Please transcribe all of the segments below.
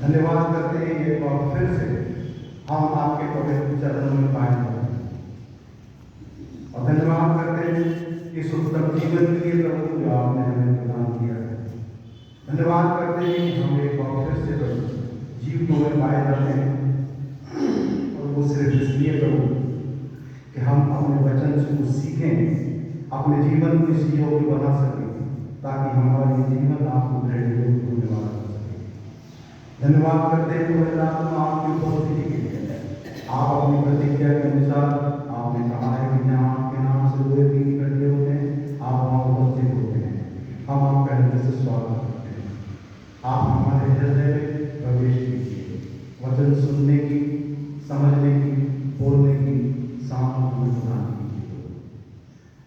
धन्यवाद करते हैं एक बार फिर से हम आपके पवित्र चरणों में पाए हैं और धन्यवाद करते हैं इस उत्तम जीवन के लिए प्रभु जो आपने हमें प्रदान किया है। धन्यवाद करते हैं कि हम एक बार फिर से प्रभु जीवनों में पाए जाते हैं और वो सिर्फ इसलिए प्रभु कि हम अपने वचन से कुछ सीखें, अपने जीवन को इस योग्य बना सकें ताकि हमारा ये जीवन आपको ग्रहण योग्य होने वाला हो सके। धन्यवाद करते हैं पवित्र आत्मा आपकी उपस्थिति के लिए। आप अपनी प्रतिज्ञा के अनुसार आपने कहा है कि जहाँ आपके नाम से 2-3 इकट्ठे होते हैं आप वहाँ उपस्थित होते हैं। हम आपका हृदय से स्वागत करते हैं। आप हमारे हृदय में प्रवेश कीजिए, वचन सुनने की, समझने की, बोलने की सामर्थ्य प्रदान कीजिए।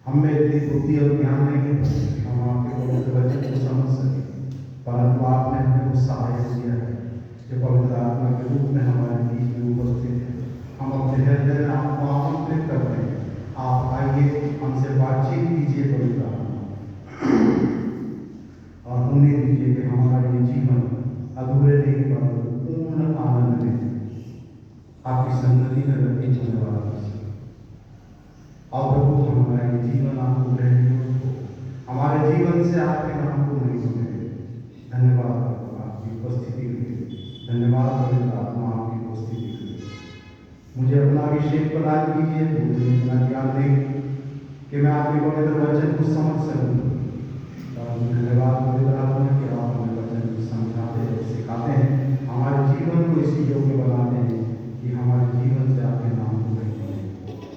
हमें इतनी बुद्धि और ज्ञान नहीं है हम आपके पवित्र वचन को समझ सकें, परंतु आपने हमें वो सहायता दिया है जो पवित्र आत्मा के रूप में हमारे बीच में उपस्थित है। हम अपने हृदय में आपको आमंत्रित करते हैं, आप आइए हमसे बातचीत कीजिए पवित्र आत्मा, और उन्हें दीजिए कि हमारा ये जीवन अधूरे नहीं परंतु पूर्ण आनंद में आपकी संगति में व्यतीत होने वाला है। और प्रभु हमारा ये जीवन आपको ग्रहण हो, हमारे जीवन से आपके नाम को नहीं सुने। धन्यवाद आपकी उपस्थिति के लिए, धन्यवाद पवित्र आत्मा आपकी उपस्थिति के लिए। मुझे अपना अभिषेक प्रदान कीजिए, मुझे इतना ज्ञान दें कि मैं आपके पवित्र वचन को समझ सकूँ। धन्यवाद पवित्र आत्मा कि आप हमें वचन को समझाते हैं, सिखाते हैं, हमारे जीवन को इसी योग्य बनाते हैं कि हमारे जीवन से आपके नाम को ग्रहण करें।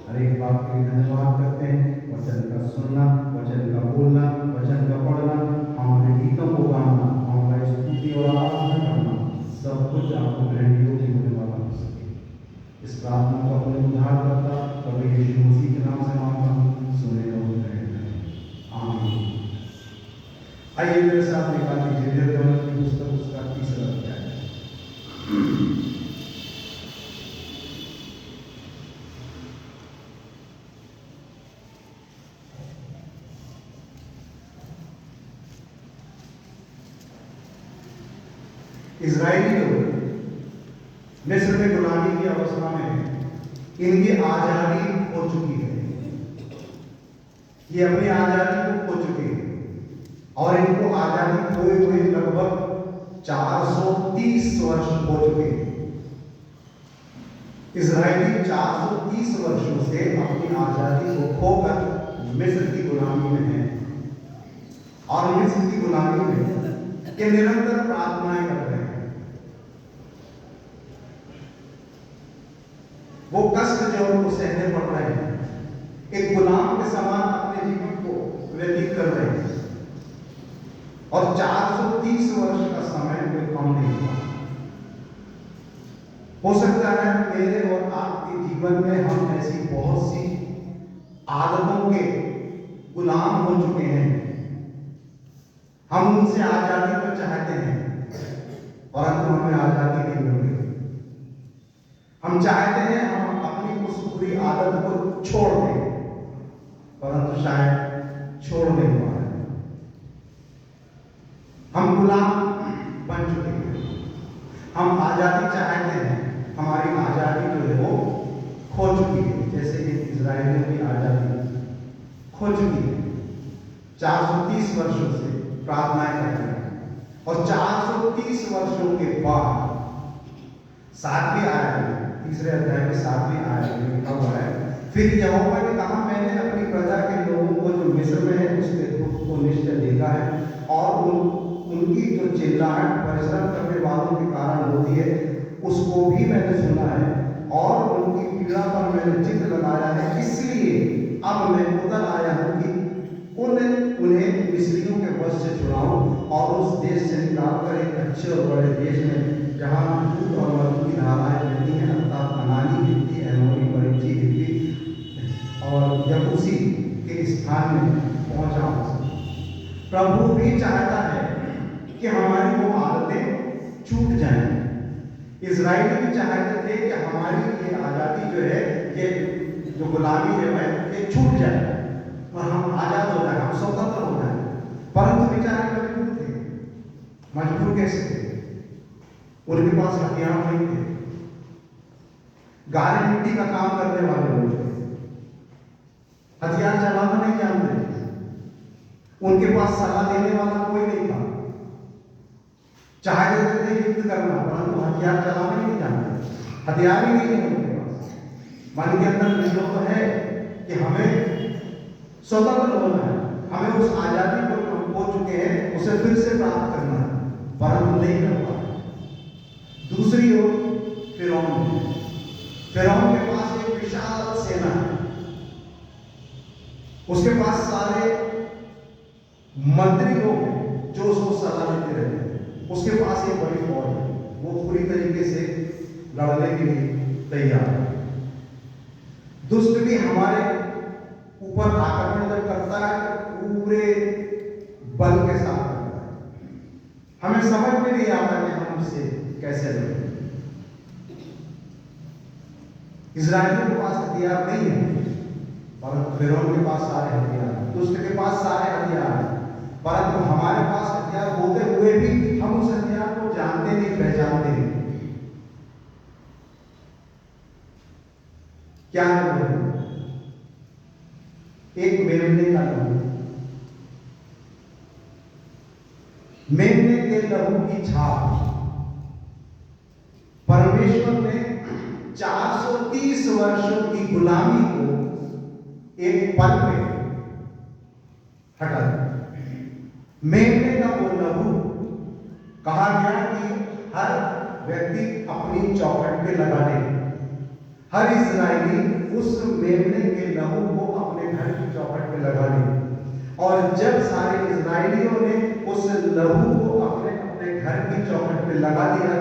हर एक बात के लिए धन्यवाद करते हैं। वचन का सुनना, वचन का बोलना, वचन का पढ़ना, हमारे गीतों को गाना, हमारी स्तुति और आराधना करना, सब कुछ आपको ग्रहण योग्य होने वाला हो सके। इस प्रार्थना को अपने उद्धार करता प्रभु यीशु मसीह के नाम से मांगता हूँ, सुने और ग्रहण करें। आमीन। आइए मेरे साथ निकाल लीजिए निर्गमन की पुस्तक उसका 3रा अध्याय। इजरायली लोग मिस्र में गुलामी की अवस्था में इनकी आजादी हो चुकी है, ये अपनी आजादी को खो चुके हैं और इनको आजादी खोए हुए लगभग 430 वर्ष हो चुके हैं। इजरायली 430 वर्षों से अपनी आजादी को खोकर मिस्र की गुलामी में है और मिस्र की गुलामी में के निरंतर प्रार्थनाएं कर रहे हैं। वो कष्ट जो उनको सहने पड़ रहे हैं, एक गुलाम के समान अपने जीवन को व्यतीत कर रहे हैं और 430 वर्ष का समय कोई कम नहीं हुआ। हो सकता है मेरे और आपके जीवन में हम ऐसी बहुत सी आदतों के गुलाम हो चुके हैं, हम उनसे आजादी को चाहते हैं परंतु हमें आजादी नहीं मिल रही। हम चाहते हैं हम अपनी उस बुरी आदत को छोड़ दें परंतु शायद छोड़ नहीं पा रहे। हम गुलाम बन चुके हैं, हम आजादी चाहते हैं, हमारी आजादी जो है वो खो चुकी है, जैसे कि इजरायलियों की आजादी खो चुकी है। 430 वर्षों से प्रार्थनाएं कर रहे हैं और 430 वर्षों के बाद 7वीं आयत में, 3रे अध्याय में 7वीं आयत में लिखा हुआ है, फिर यहोवा ने कहा, मैंने अपनी प्रजा के लोगों को जो मिस्र में है उसके दुख को निश्चय देखा है और उनकी जो चिल्लाहट परिश्रम करने वालों के कारण होती है उसको भी मैंने सुना है और उनकी पीड़ा पर मैंने चित्त लगाया है। इसलिए अब मैं उतर आया हूँ कि उन्हें मिस्रियों के वश से छुड़ाऊं और उस देश से निकाल कर एक अच्छे और बड़े देश में जहाँ दूध और मधु की धाराएं बहती हैं, अर्थात कनानी, हित्ती, एमोरी, परिज्जी, हिब्बी और यबूसी के स्थान में पहुंचाऊं। प्रभु भी चाहता है कि हमारी वो आदतें छूट जाएं। इजराइली भी चाहते थे कि हमारी ये आज़ादी जो है, ये जो गुलामी है ये छूट जाए और हम आज़ाद हो जाए, हम स्वतंत्र हो जाए, परंतु बेचारे मजबूर थे। मजबूर कैसे थे? उनके पास हथियार नहीं थे, गाड़ी मिट्टी का काम करने वाले लोग थे, हथियार चलाना नहीं जानते, उनके पास सलाह देने वाला कोई नहीं था। चाहे देते थे युद्ध करना, परंतु हथियार चलाना नहीं जानते, हथियार ही नहीं है उनके पास। मन के अंदर विश्वास तो है कि हमें स्वतंत्र होना है, हमें उस आजादी को हम खो चुके हैं उसे फिर से प्राप्त करना है, परंतु नहीं कर पाए। दूसरी ओर फिरौन के पास एक विशाल सेना है, उसके पास सारे मंत्री लोग हैं जो उसको सलाह देते रहते हैं, उसके पास एक बड़ी फौज है, वो पूरी तरीके से लड़ने के लिए तैयार है। दुष्ट भी हमारे ऊपर आक्रमण जब करता है तो पूरे बल के साथ करता है, हमें समझ में नहीं आता कि हम उससे कैसे लड़ें। इजरायलियों के पास हथियार नहीं है, परंतु फिरौन के पास सारे हथियार हैं, दुष्ट के पास सारे हथियार हैं, परंतु हमारे पास हथियार होते हुए भी हम उस हथियार को जानते नहीं, पहचानते नहीं। क्या है? एक मेमने का लहू, मेमने के लहू की छाप परमेश्वर ने 430 वर्षों की गुलामी को एक पल में हटा दिया। मेमने का वो लहू, कहा गया कि हर व्यक्ति अपनी चौखट पे लगा ले, हर इस्राएली उस मेमने के लहू को अपने घर की चौखट पे लगा ले। और जब सारे इस्राएलियों ने उस लहू को अपने अपने घर की चौखट पे लगा दिया,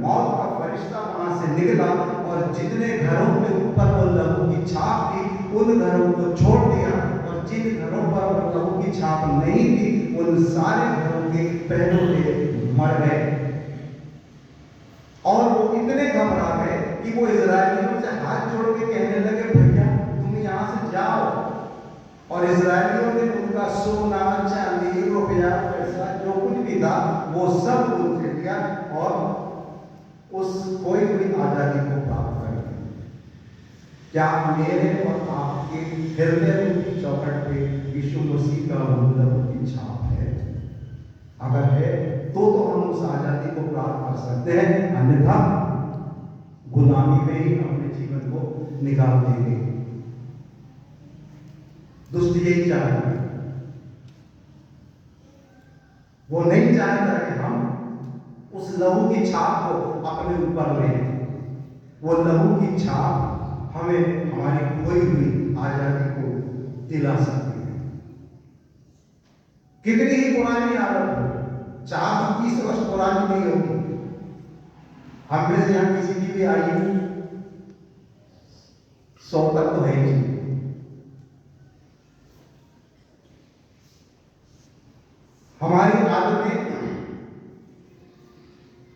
मौत का फरिश्ता वहां से निकला और जितने घरों के ऊपर वो लहू की छाप थी उन घरों को छोड़ दिया, और जिन घरों पर वो लहू की छाप नहीं थी उन सारे घरों के पहले मर गए। और वो इतने घबरा गए कि वो इजरायलियों से हाथ जोड़ के कहने लगे, भैया तुम यहां से जाओ। और इजरायलियों ने उनका सोना, चांदी, रुपया, पैसा जो कुछ भी था वो सब उनसे लिया और उस खोई हुई आजादी को प्राप्त कर लिया। क्या मेरे और आपके हृदय की चौखट पे यीशु मसीह का लहू की छाप है? अगर है तो हम उस आजादी को प्राप्त कर सकते हैं, अन्यथा गुलामी में ही अपने जीवन को निकाल देंगे। दुष्ट यही चाहता है, वो नहीं चाहता कि हम उस लहू की छाप को अपने ऊपर लें। वो लहू की छाप हमें हमारी खोई हुई आजादी को दिला सकती है। कितनी ही पुरानी आदत हो, 430 वर्ष पुरानी नहीं होगी। हम में से यहां किसी की भी आयु 100 तक तो है ही। हमारी आदतें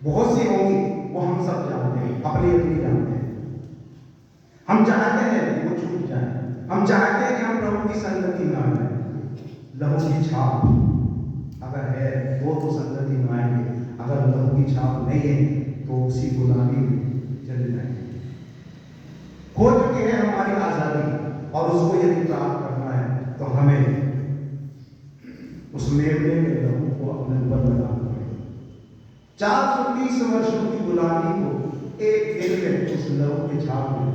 बहुत सी होंगी, वो हम सब जानते हैं, अपनी अपनी जानते हैं। हम चाहते हैं कि वो छूट जाए, हम चाहते हैं कि हम प्रभु की संगति में आए। लहू की छाप अगर है वो तो संगति में आएंगे, अगर लहू की छाप नहीं है तो उसी गुलामी में चले जाएंगे। खो चुके हैं हमारी आजादी, और उसको यदि प्राप्त करना है तो हमें उस मेमने के लहू को अपने ऊपर लगाना पड़ेगा। 430 वर्षों की गुलामी को एक दिन में उस लहू के छाप में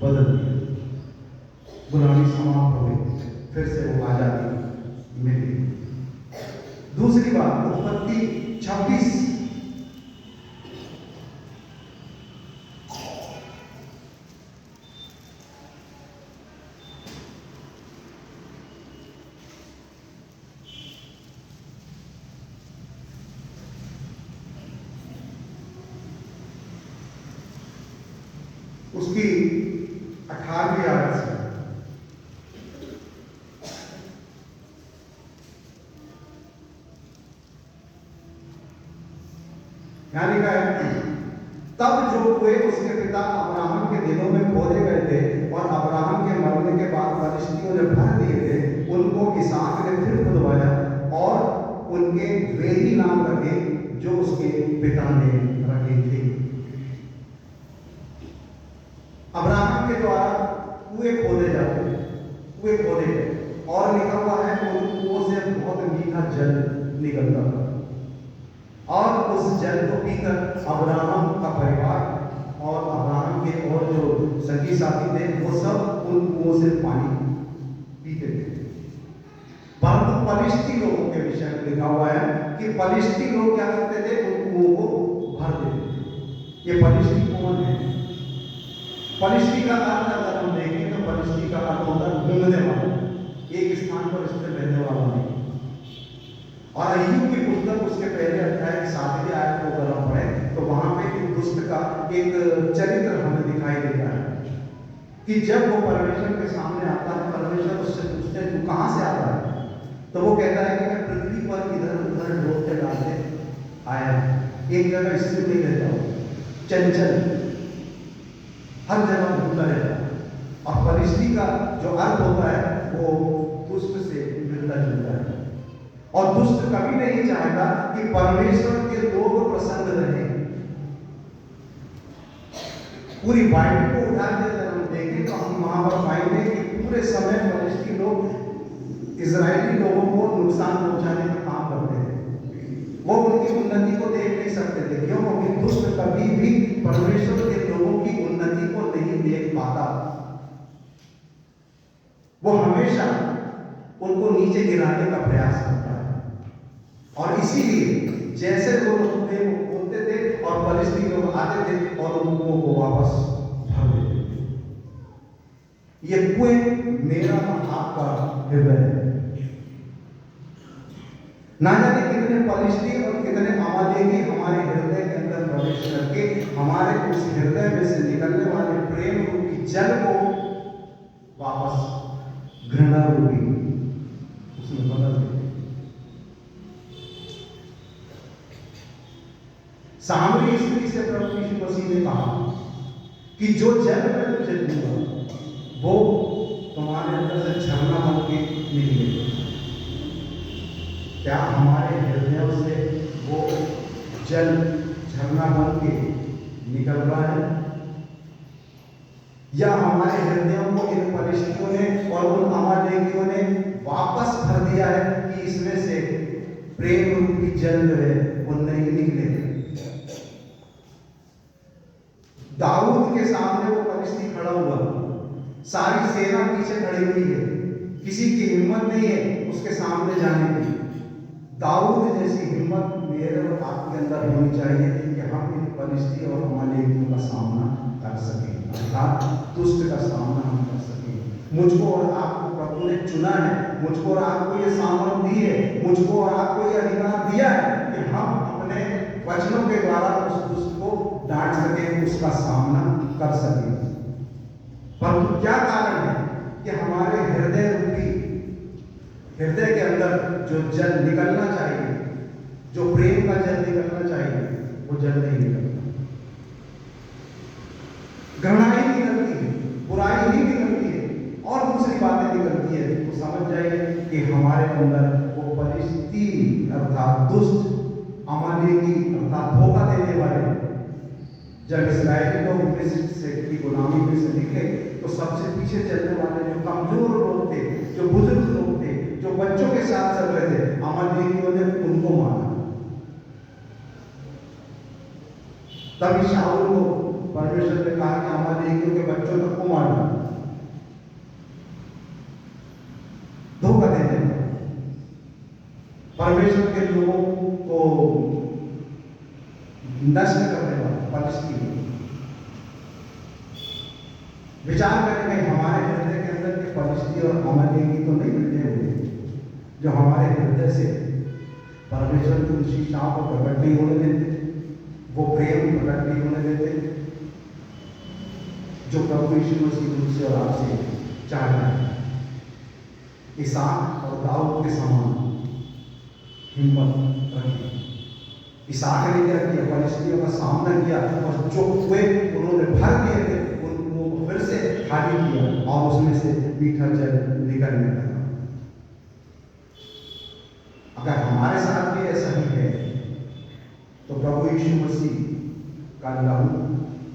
बदल दिया, गुलामी समाप्त हो गई, फिर से वो आजादी मिल गई। दूसरी बात, उत्पत्ति 26 उसकी 18वीं आयत से, यानी क्या है? तब जो हुए उसके पिता अब्राहम के दिनों में खोजे गए थे, और अब्राहम के मरने के बाद फलिश्तियों ने भर दिए थे, उनको इसहाक ने फिर खुदवाया और उनके वे ही नाम रखे जो उसके पिता ने रखी थी। अब्राहम के द्वारा कुएं खोदे जाते, कुएं खोदे गए और लिखा हुआ है उन कुओं से बहुत मीठा जल निकलता था और उस जल को पीकर अब्राहम का परिवार और अब्राहम के और जो संगी साथी थे वो सब उन कुओं से पानी पीते थे। परंतु पलिश्ती लोगों के विषय में लिखा हुआ है कि पलिश्ती लोग क्या करते थे, उन कुओं को भर देते थे। ये पलिश्ती कौन है? पलिश्ती का अर्थ अगर हम देखें तो पलिश्ती का अर्थ होता है घूमने वाला, एक स्थान पर स्थिर रहने वाला नहीं। और अय्यूब की पुस्तक उसके पहले अध्याय की 7वीं आयत को अगर हम पढ़ें तो वहां पे एक दुष्ट का एक चरित्र हमें दिखाई देता है कि जब वो परमेश्वर के सामने आता है, परमेश्वर उससे पूछते हैं तू कहां से आता है, तो वो कहता है कि मैं पृथ्वी पर इधर उधर ढोलते डालते आया, एक जगह स्थिर नहीं रहता हूं, चंचल, हर जगह घूमता रहता है। और पलिश्ती का जो अर्थ होता है वो दुष्ट से मिलता जुलता है। और दुष्ट कभी नहीं चाहता कि परमेश्वर के लोग प्रसन्न रहे। पूरी बाइबल को उठा के अगर हम देखें तो हम वहां पर पाएंगे कि पूरे समय पलिश्ती लोग इजरायली लोगों को नुकसान पहुंचाने का काम करते थे। वो उनकी उन्नति को देख नहीं सकते थे, क्योंकि दुष्ट कभी भी परमेश्वर के लोगों की उन्नति को नहीं देख पाता। वो हमेशा उनको नीचे गिराने का प्रयास करता है। और इसीलिए जैसे वो लोग थे वो खोदते थे और पलिश्ती लोग आते थे और उन कुओं को वापस भर देते थे। ये कुएं मेरा और आपका हृदय है। ना जाने कितने पलिश्ती और कितने अमालेकी हमारे हृदय के अंदर प्रवेश करके हमारे उस हृदय में से निकलने वाले प्रेम रूपी जल को वापस घृणा रूपी उसमें बदल देते। सामरी स्त्री से प्रभु यीशु मसीह ने कहा कि जो जल मैं तुझे दूंगा वो तुम्हारे अंदर से झरना बन के निकलेगा। क्या हमारे हृदयों से वो जल झरना बन के निकल रहा है, या हमारे हृदयों को इन पलिश्तियों ने और उन अमालेकियों ने वापस भर दिया है कि इसमें से प्रेम रूपी जल जो है वो नहीं निकलेगा। दाऊद के सामने वो पलिश्ती खड़ा हुआ, सारी सेना पीछे खड़ी हुई है, किसी की हिम्मत नहीं है उसके सामने जाने की। दाऊद जैसी हिम्मत मेरे और आपके अंदर होनी चाहिए कि हम इन पलिश्ती और अमालेकियों का सामना कर सकें, अर्थात दुष्ट का सामना हम कर सकें। मुझको और आपको प्रभु ने चुना है, मुझको और आपको ये सामर्थ दी है, मुझको और आपको ये अधिकार दिया है कि हम अपने वचनों के द्वारा उस दुष्ट को डांट सकें, उसका सामना कर सकें। परंतु क्या कारण है कि हमारे हृदय के अंदर जो जल निकलना चाहिए, जो प्रेम का जल निकलना चाहिए, वो जल नहीं निकलता। घृणा ही निकलती है, बुराई ही निकलती है और दूसरी बातें निकलती है। तो समझ जाइए कि हमारे अंदर वो पलिश्ती अर्थात दुष्ट, अमालेकी अर्थात धोखा देने वाले, जब इस्राएली लोग मिस्र से की गुलामी में से निकले तो सबसे पीछे चलने वाले जो कमजोर लोग थे, जो बुजुर्ग लोग थे, जो बच्चों के साथ चल रहे थे, अमालेकियों ने उनको मारा। तभी शाऊल को परमेश्वर ने कहा कि अमालेकियों के बच्चों तक को मारना, धोखा देने परमेश्वर के लोगों को नष्ट करने वाला पलिश्ती। विचार करेंगे हमारे हृदय के अंदर के पलिश्ती और अमालेकी तो नहीं मिलते हुए जो हमारे हृदय से परमेश्वर की उन शिक्षाओं को प्रकट नहीं होने देते, वो प्रेम प्रकट नहीं होने देते जो प्रभु यीशु मसीह तुमसे और आपसे चाहता है। इसहाक और दाऊद के समान हिम्मत रखिए। इसहाक ने क्या किया? पलिश्तियों का सामना किया और जो कुएं उन्होंने भर दिए थे उनको फिर से खाली किया और उसमें से मीठा जल निकलने लगा। अगर हमारे साथ भी ऐसा ही है तो प्रभु यीशु मसीह का लहू,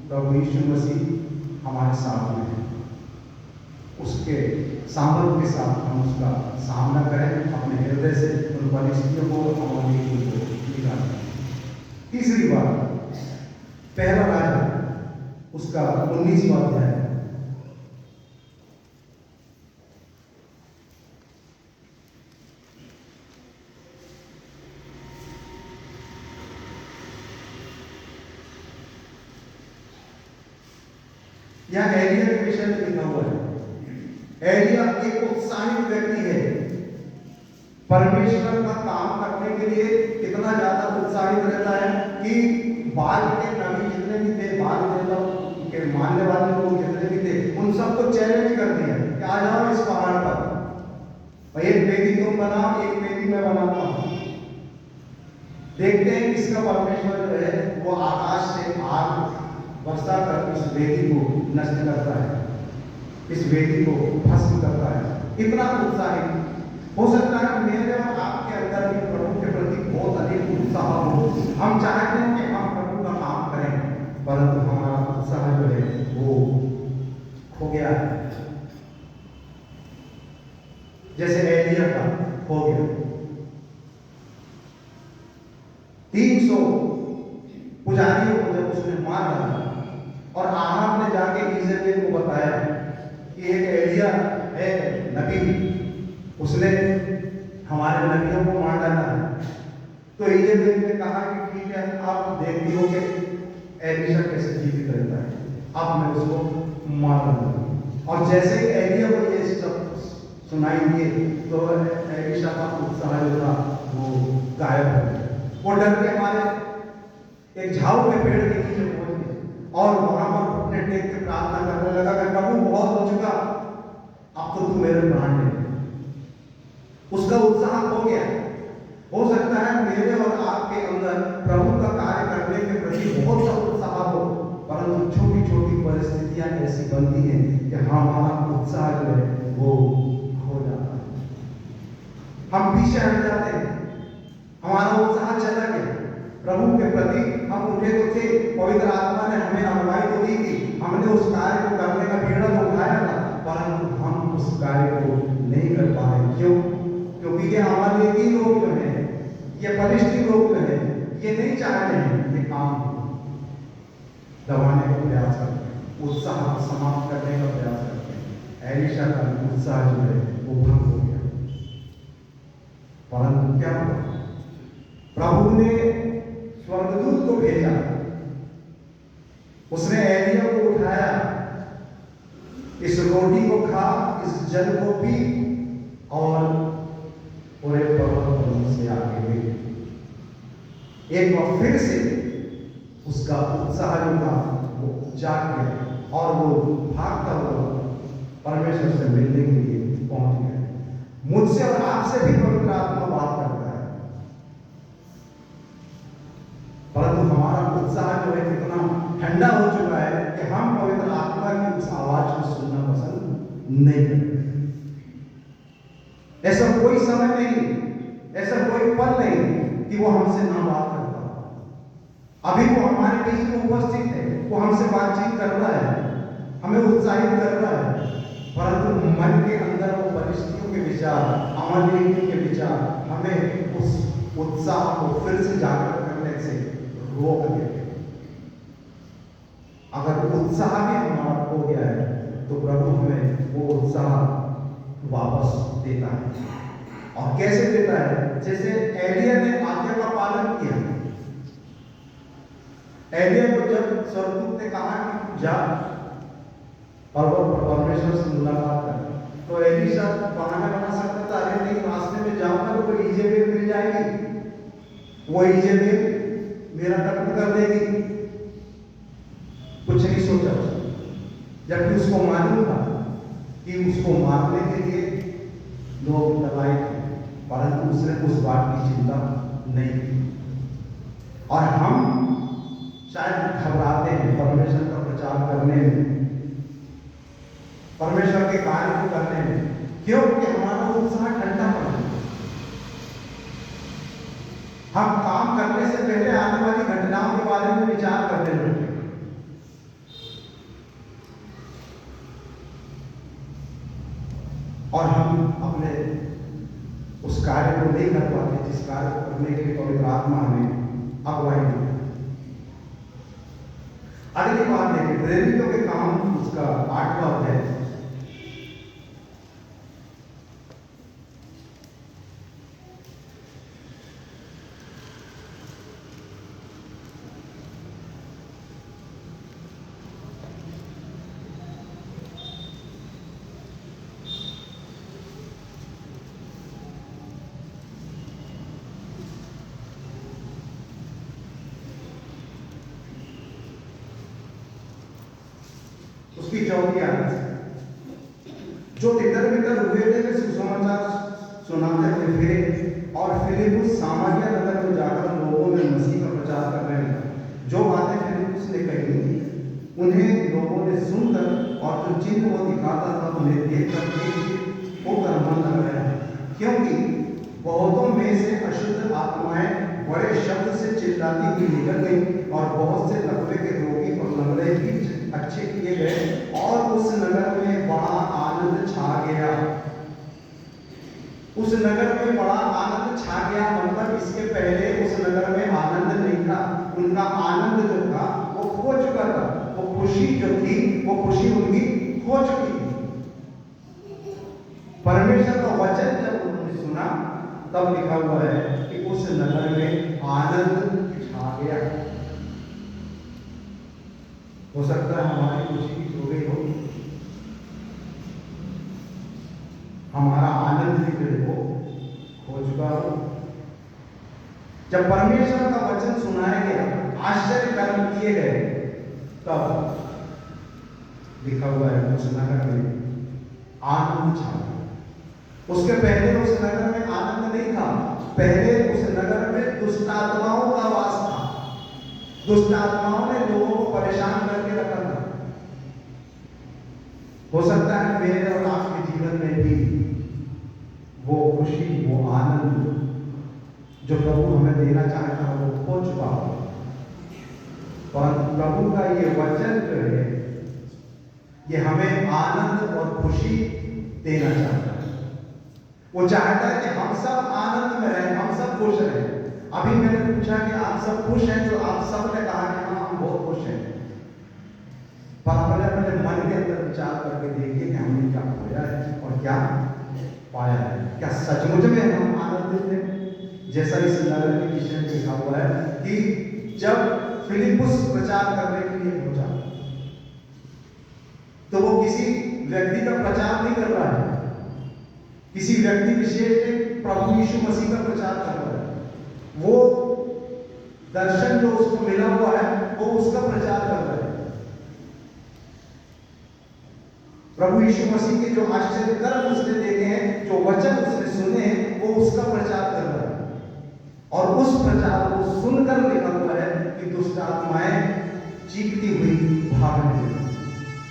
प्रभु यीशु मसीह हमारे साथ में है। उसके सामर्थ्य के साथ हम उसका सामना करें, अपने हृदय से उन परिस्थितियों को हमारे निकालें। तीसरी बात, पहला राजा उसका 19वां अध्याय, यह एलिया के विषय में लिखा हुआ है। एलिया एक उत्साहित व्यक्ति है, परमेश्वर का काम करने के लिए कितना ज्यादा उत्साहित रहता है कि बाल के नबी जितने भी थे, बाल देवता के मानने वाले लोग जितने भी थे, उन सबको चैलेंज कर दिया कि आ जाओ इस पहाड़ पर, एक वेदी तुम बनाओ, एक वेदी मैं बनाता हूं। देखते हैं किसका परमेश्वर जो है वो आकाश से आग वर्षा कर इस वेदी को नष्ट करता है, इस वेदी को भस्म करता है। इतना उत्साहित हो सकता है मेरे और आपके अंदर भी प्रभु के प्रति बहुत अधिक उत्साह हो। हम चाहते हैं कि हम प्रभु का काम करें, परंतु हमारा उत्साह जो है वो खो गया है, जैसे एलिया का खो गया। 300 पुजारियों को जब उसने मार डाला और आहाब ने जाके इज़राइल को बताया कि एक एलिया है नबी, उसने हमारे नबियों को मार डाला है, तो इज़राइल ने कहा कि ठीक है, आप देखती हो कि एलिशा कैसे जीवित रहता है, अब मैं उसको मार दूंगा। और जैसे ही एलिया को ये सब सुनाई दिए तो एलिशा का उत्साह जो था वो गायब हो गया। वो डर के मारे एक झाऊ के पेड़ के नीचे पहुंच गए और वहां पर घुटने टेक के प्रार्थना करने लगा कि प्रभु बहुत हो चुका, अब तो तू मेरे प्राण ले। उसका उत्साह हो गया। हो सकता है मेरे और आपके अंदर प्रभु का कार्य करने के प्रति बहुत सा उत्साह हो, परंतु छोटी छोटी परिस्थितियां ऐसी बनती हैं कि हमारा उत्साह जो है वो खो जाता है, हम पीछे हट जाते हैं, हमारा उत्साह चला गया। प्रभु के प्रति हम उठे तो थे, पवित्र आत्मा ने हमें अगुवाई तो दी थी, हमने उस कार्य को करने का बीड़ा तो उठाया था, परंतु हम उस कार्य को नहीं कर पाए। क्यों? क्योंकि ये हमारे ही लोग जो हैं, ये परिष्ठ लोग जो हैं, ये नहीं चाहते हैं कि काम दबाने का प्रयास करते हैं, उत्साह समाप्त करने का प्रयास करते हैं। एलिशा का उत्साह जो है वो भंग हो गया। परंतु क्या हुआ? प्रभु ने स्वर्गदूत को भेजा, उसने एलिया को उठाया, इस रोटी को खा, इस जल को पी और पूरे पर्वत से आगे गए। एक बार फिर से उसका उत्साह जो था वो जाग गया और वो भागता हुआ परमेश्वर से मिलने के लिए पहुंच गया। मुझसे और आपसे भी पवित्र आत्मा बात करता है, परंतु हमारा उत्साह जो है कितना ठंडा हो चुका है कि हम पवित्र आत्मा की उस आवाज को सुनना पसंद नहीं करते। ऐसा कोई समय नहीं, ऐसा कोई पल नहीं कि वो हमसे ना बात करता। अभी वो हमारे बीच में उपस्थित है, वो हमसे बातचीत कर रहा है, हमें उत्साहित कर रहा है, परंतु मन के अंदर वो परिस्थितियों के विचार, हमारे के विचार हमें उस उत्साह को फिर से जागृत करने से रोक देते। अगर उत्साह भी हमारा हो गया है तो प्रभु हमें वो उत्साह वापस देता है। और कैसे देता है? जैसे एलिया ने आज्ञा का पालन किया। एलिया को जब स्वर्गदूत ने कहा कि जा पर्वत पर परमेश्वर से मुलाकात कर, तो एलिशा बहाना बना सकता था, अरे नहीं, रास्ते में जाऊंगा तो कोई इजेबेल मिल जाएगी, वो इजेबेल मेरा कत्ल कर देगी। कुछ नहीं सोचा उसने, जबकि उसको मालूम था कि उसको मारने के लिए लोग लगाए थे, परंतु उसने उस बात की चिंता नहीं की। और हम शायद घबराते हैं परमेश्वर का प्रचार करने में, परमेश्वर के कार्य को करने में, क्योंकि हमारा उत्साह ठंडा पड़ जाता है। हम काम करने से पहले आने वाली घटनाओं के बारे में विचार करते रहते हैं। और हम अपने उस कार्य को नहीं कर पाते जिस कार्य को करने के लिए पवित्र आत्मा हमें अगुवाई दी। अगली बात देखिए, प्रेरितों के काम, उसका 8वां अध्याय। उसकी 4वीं आयत, जो तितर बितर हुए थे वे सुसमाचार सुनाते हुए फिरे और फिलिप्पुस सामरिया नगर में जाकर लोगों में मसीह का प्रचार करने लगा। जो बातें फिलिप्पुस ने कही उन्हें लोगों ने सुनकर और जो चिन्ह वो दिखाता था उन्हें देखकर होकर मन लग गया, क्योंकि बहुतों में से अशुद्ध आत्माएं बड़े शब्द से चिल्लाती हुई निकल गई और बहुत से लकवे के रोगी और लंगड़े भी अच्छे किए गए और उस नगर में बड़ा आनंद छा गया। उस नगर में बड़ा आनंद छा गया मतलब इसके पहले उस नगर में आनंद नहीं था। उनका आनंद जो था वो खो चुका था, वो खुशी जो थी वो खुशी उनकी खो चुकी थी। परमेश्वर का वचन जब उन्होंने सुना तब लिखा हुआ है कि उस नगर में आनंद छा गया। हो सकता है हमारी खुशी भी खो गई हो, हमारा आनंद भी हो खो चुका हो। जब परमेश्वर का वचन सुनाया गया, आश्चर्य कर्म किए गए, तब लिखा हुआ है उस नगर में आनंद छा गया। उसके पहले उस नगर में आनंद नहीं था। पहले उस नगर में दुष्ट आत्माओं का वास था। दुष्ट आत्माओं ने लोगों को परेशान करके रखा था। हो सकता है मेरे और आपके जीवन में भी वो खुशी, वो आनंद जो प्रभु हमें देना चाहता है वो खो चुका हो, पर प्रभु का ये वचन जो है ये हमें आनंद और खुशी देना चाहता है। वो चाहता है कि हम सब आनंद में रहें, हम सब खुश रहें। अभी मैंने पूछा कि आप सब खुश हैं, तो आप सब ने कहा कि हाँ हम बहुत खुश हैं। पर अपने अपने मन के अंदर विचार करके देखिए कि हमने क्या खोया है और क्या पाया है। क्या सचमुच में हम आनंदित हैं? जैसा इस नगर के विषय में लिखा हुआ है कि जब फिलिप्पुस प्रचार करने के लिए पहुंचा तो वो किसी व्यक्ति का प्रचार नहीं कर रहा है, किसी व्यक्ति विशेष ने प्रभु यीशु मसीह का प्रचार कर रहा है। वो दर्शन जो उसको मिला हुआ है वो उसका प्रचार कर रहा है। प्रभु यीशु मसीह के जो आश्चर्य कर्म उसने देखे हैं, जो वचन उसने सुने, वो उसका प्रचार कर रहा है। और उस प्रचार को सुनकर लिखा हुआ है कि दुष्ट आत्माएं चीखती हुई भागने लगी।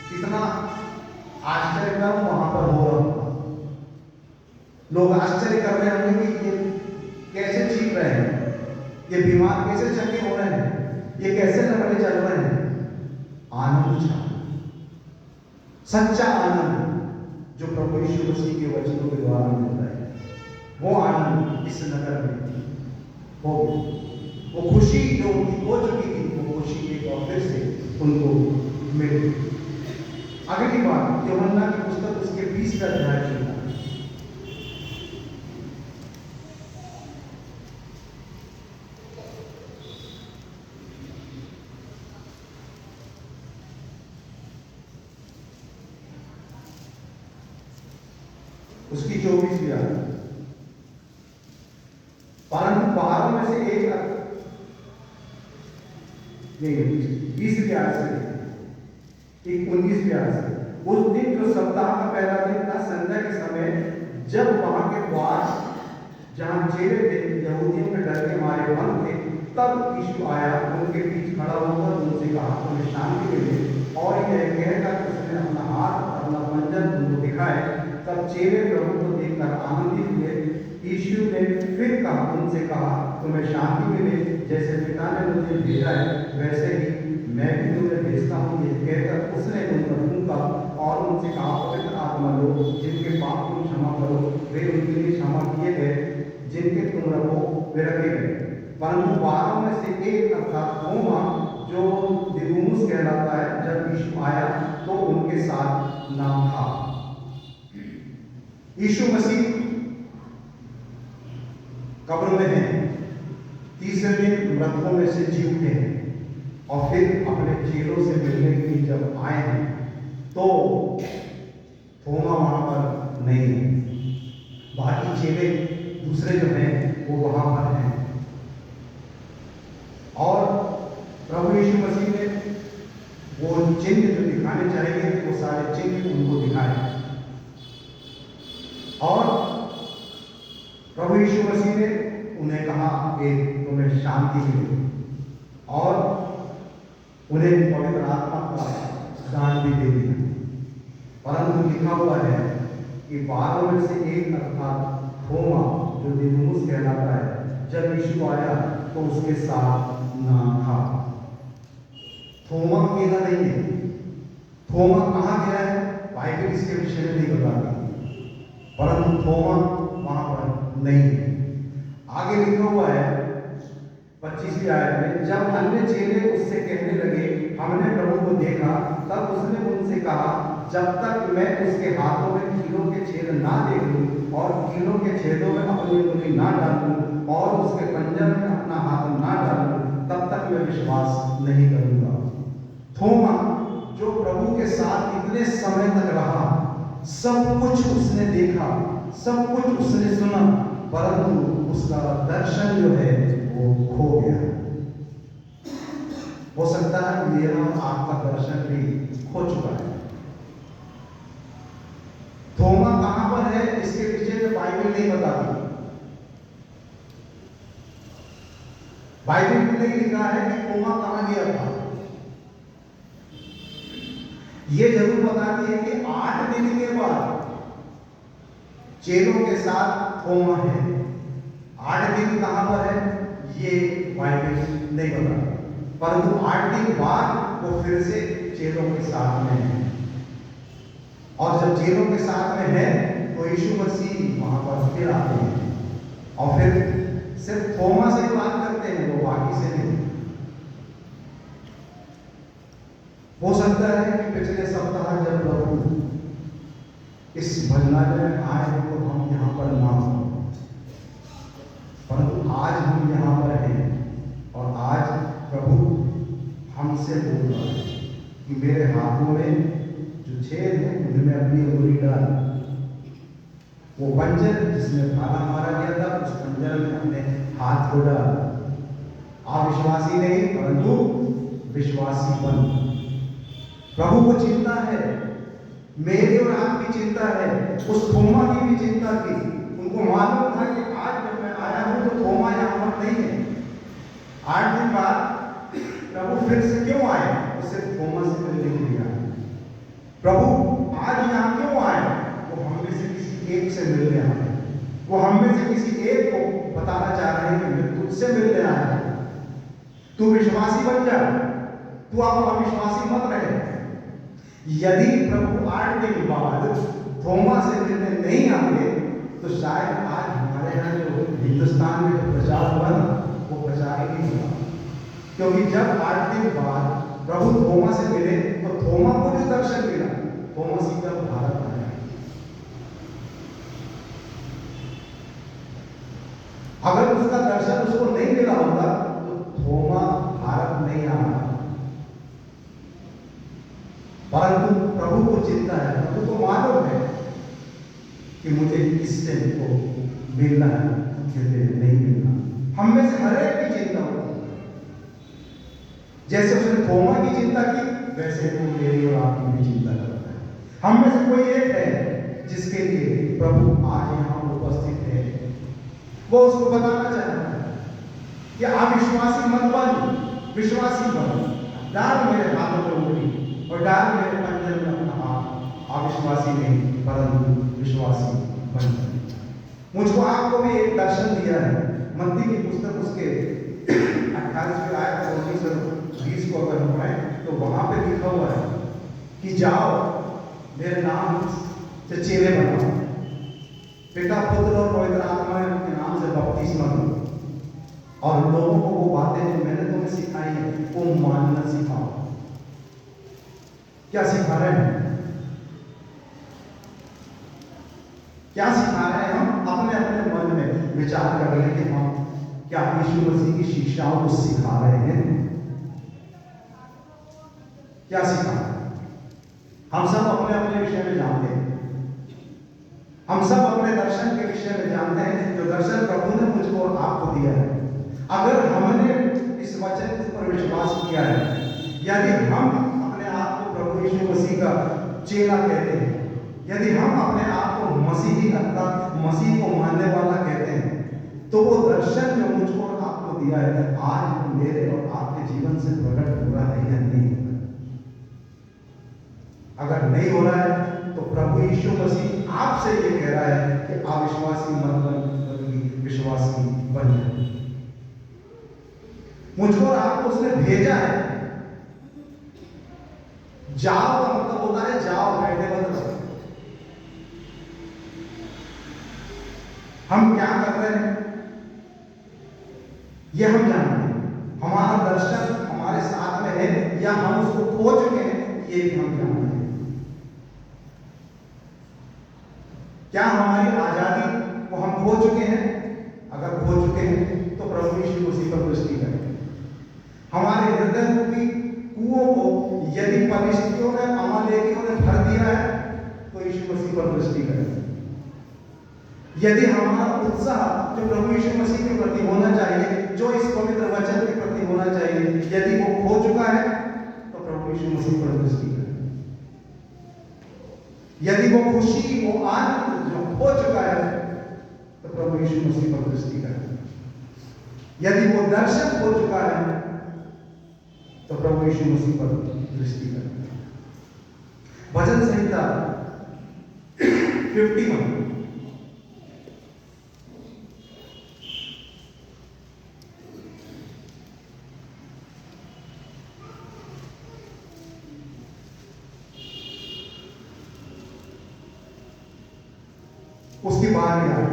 कितना आश्चर्य कर्म वहां पर हो रहा था। लोग आश्चर्य कर रहे होंगे कि ये कैसे चीख रहे हैं, ये बीमार कैसे चंगे हो रहे हैं, ये कैसे लंगड़े चल रहे हैं। आनंद छा, सच्चा आनंद जो प्रभु यीशु मसीह के वचनों के द्वारा मिलता है, वो आनंद इस नगर में हो गई। वो खुशी जो उनकी हो चुकी थी, वो खुशी एक और फिर से उनको मिली। अगली बात, यूहन्ना की पुस्तक उसके 20 अध्याय चलता है। उसकी 24वीं आयत, परंतु 12 में से एक 20वीं आयत से 19वीं आयत से, उस दिन जो सप्ताह का पहला दिन था, संध्या के समय, जब वहां के द्वार जहां चेहरे थे यहूदियों के डर के मारे बंद थे, तब यीशु आया, उनके बीच खड़ा होकर उनसे कहा, तुम्हें शांति मिले। और यह कहकर उसने अपना हाथ अपना पंजर उनको दिखाए। तब चेहरे प्रभु को देखकर आनंदित हुए यीशु ने फिर कहा उनसे कहा तुम्हें शांति मिले, जैसे पिता ने मुझे भेजा है वैसे ही मैं भी तुम्हें भेजता हूँ। ये कहकर उसने उन पर फूंका और उनसे कहा पवित्र आत्मा लो, जिनके पाप तुम क्षमा करो वे उनके लिए क्षमा किए गए, जिनके तुम रखो वे रखे गए। परंतु 12 में से एक अर्थात थोमा, जो दिदुमुस कहलाता है, जब यीशु आया तो उनके साथ ना था। यीशु मसीह कब्र में है, तीसरे दिन मृतकों में से जी उठे हैं और फिर अपने चेलों से मिलने के लिए जब आए हैं तो थोमा वहां पर नहीं है। बाकी चेले दूसरे जो हैं वो वहां पर हैं और प्रभु यीशु मसीह ने वो चिन्ह जो दिखाने चाहिए थे वो सारे चिन्ह उनको दिखाए और प्रभु यीशु मसीह ने उन्हें कहा कि तुम्हें शांति मिले और उन्हें पवित्र आत्मा का दान भी दे दिया। परंतु लिखा हुआ है कि 12 में से एक अर्थात थोमा, जो दिदुमुस कहलाता है, जब यीशु आया तो उसके साथ ना था। थोमा अकेला नहीं है। थोमा कहाँ गया है बाइबल इसके विषय में नहीं बताती, परंतु थोमा वहां पर नहीं है। आगे लिखा हुआ है 25वीं आयत में, जब अन्य चेले उससे कहने लगे हमने प्रभु को देखा, तब उसने उनसे कहा जब तक मैं उसके हाथों में कीलों के छेद ना देख लूं और कीलों के छेदों में अपनी उंगली ना डालूं और उसके पंजर में अपना हाथ ना डालूं, तब तक मैं विश्वास नहीं करूंगा। थोमा जो प्रभु के साथ इतने समय तक रहा, सब कुछ उसने देखा, सब कुछ उसने सुना, परंतु उसका दर्शन जो है वो खो गया। हो सकता है मेरा आपका दर्शन भी खो चुका है। थोमा कहां पर है इसके पीछे में बाइबल नहीं बताती। बाइबल में नहीं लिखा है कि थोमा कहां गया था। यह जरूर बताती है कि 8 दिन के बाद चेलों के साथ थोमा है। 8 दिन कहां पर है ये बाइबल नहीं बताती, परंतु 8 दिन बाद वो फिर से चेलों के साथ में है और जब चेलों के साथ में है तो यीशु मसीह वहां पर फिर आते हैं और फिर सिर्फ थोमा से बात करते हैं, वो बाकी से नहीं। हो सकता है कि पिछले सप्ताह जब प्रभु इस भजनालय में आए तो हम यहाँ पर ना हो, परंतु आज हम यहाँ पर हैं और आज प्रभु हमसे बोल रहा है कि मेरे हाथों में जो छेद है उनमें अपनी उंगली डाल। वो पंजर जिसमें भाला मारा गया था उस पंजर में अपने हाथ को डाल। अविश्वासी नहीं परंतु विश्वासी बन। प्रभु को चिंता है, मेरी और आपकी चिंता है, उस थोमा की भी चिंता थी। उनको मालूम था कि आज जब मैं आया हूं तो थोमा यहाँ पर नहीं है। 8 दिन बाद प्रभु फिर से क्यों आए? वो सिर्फ थोमा से मिलने के लिए आए। प्रभु आज यहाँ क्यों आए? वो हम में से किसी एक से मिलने आए। वो हम में से किसी एक को बताना चाह रहे हैं कि मैं तुझसे मिलने आया हूं, तू विश्वासी बन जा, तू आप अविश्वासी मत रहे। यदि प्रभु 8 दिन बाद थोमा से मिलने नहीं आते तो शायद आज हमारे यहाँ जो हिंदुस्तान में जो प्रचार हुआ ना वो प्रचार ही नहीं हुआ, क्योंकि जब 8 दिन बाद प्रभु थोमा से मिले तो थोमा को जो दर्शन मिला, थोमा सीधा भारत आया। अगर उसका दर्शन उसको नहीं मिला होता तो थोमा भारत नहीं आया। परंतु प्रभु को चिंता है, प्रभु को मालूम है कि मुझे किससे को मिलना है, किससे नहीं मिलना। हम में से हर एक की चिंता होती है। जैसे उसने थोमा की चिंता की वैसे वो मेरी और आपकी भी चिंता करता है। हम में से कोई एक है जिसके लिए प्रभु आज यहाँ उपस्थित है। वो उसको बताना चाहता है कि आप विश्वासी मत बन, विश्वासी बन। डाल मेरे हाथों में उंगली और डाल मेरे पंजर में अपना हाथ। अविश्वासी नहीं परंतु विश्वासी बन। मुझको आपको भी एक दर्शन दिया है। मत्ती की पुस्तक उसके 28वें आयत 19 और 20 को अगर हम पढ़ें तो वहां पे लिखा हुआ है कि जाओ मेरे नाम से चेले बनाओ, पिता पुत्र और पवित्र आत्मा के नाम से बपतिस्मा दो, और लोगों को वो बातें जो मैंने तुम्हें सिखाई है वो मानना सिखाओ। क्या सिखा रहे हैं? क्या सिखा रहे हैं? हम अपने अपने मन में विचार कर रहे हैं कि हम क्या यीशु मसीह की शिक्षाओं को सिखा रहे हैं? क्या सिखा रहे हैं? हम सब अपने अपने विषय में जानते हैं, हम सब अपने दर्शन के विषय में जानते हैं, जो दर्शन प्रभु ने मुझको और आपको दिया है। अगर हमने इस वचन के ऊपर विश्वास किया है, यदि हम अपने आप को प्रभु यीशु मसीह का चेला कहते हैं, यदि हम अपने आप को मसीही अर्थात मसीह को मानने वाला कहते हैं, तो वो दर्शन जो मुझको और आपको दिया है आज मेरे और आपके जीवन से प्रकट हो रहा है या नहीं? अगर नहीं हो रहा है तो प्रभु यीशु मसीह आपसे ये कह रहा है कि अविश्वासी मत बन, विश्वासी बन जाए। मुझको और आपको उसने भेजा है। जाओ का मतलब होता है जाओ, बैठे मत रहो। हम क्या कर रहे हैं ये हम जानते हैं। हमारा दर्शन हमारे साथ में है या हम उसको खो चुके हैं ये भी हम जानते हैं। क्या हमारी आजादी को हम खो चुके हैं? अगर खो चुके हैं तो प्रभु यीशु मसीह पर दृष्टि करें। हमारे हृदय रूपी कुओं को यदि परिस्थितियों ने अमालेकियों ने भर दिया है तो यीशु मसीह पर दृष्टि करें। यदि हमारा उत्साह जो प्रभु यीशु मसीह के प्रति होना चाहिए, जो इस पवित्र वचन के प्रति होना चाहिए, यदि वो खो चुका है तो प्रभु यीशु मसीह पर दृष्टि करें। यदि वो खुशी वो आनंद जो खो चुका है तो प्रभु यीशु मसीह पर दृष्टि करें। यदि वो दर्शन खो चुका है तो प्रभु यीशु मसीह पर दृष्टि करें। भजन संहिता 51 उसकी बात याद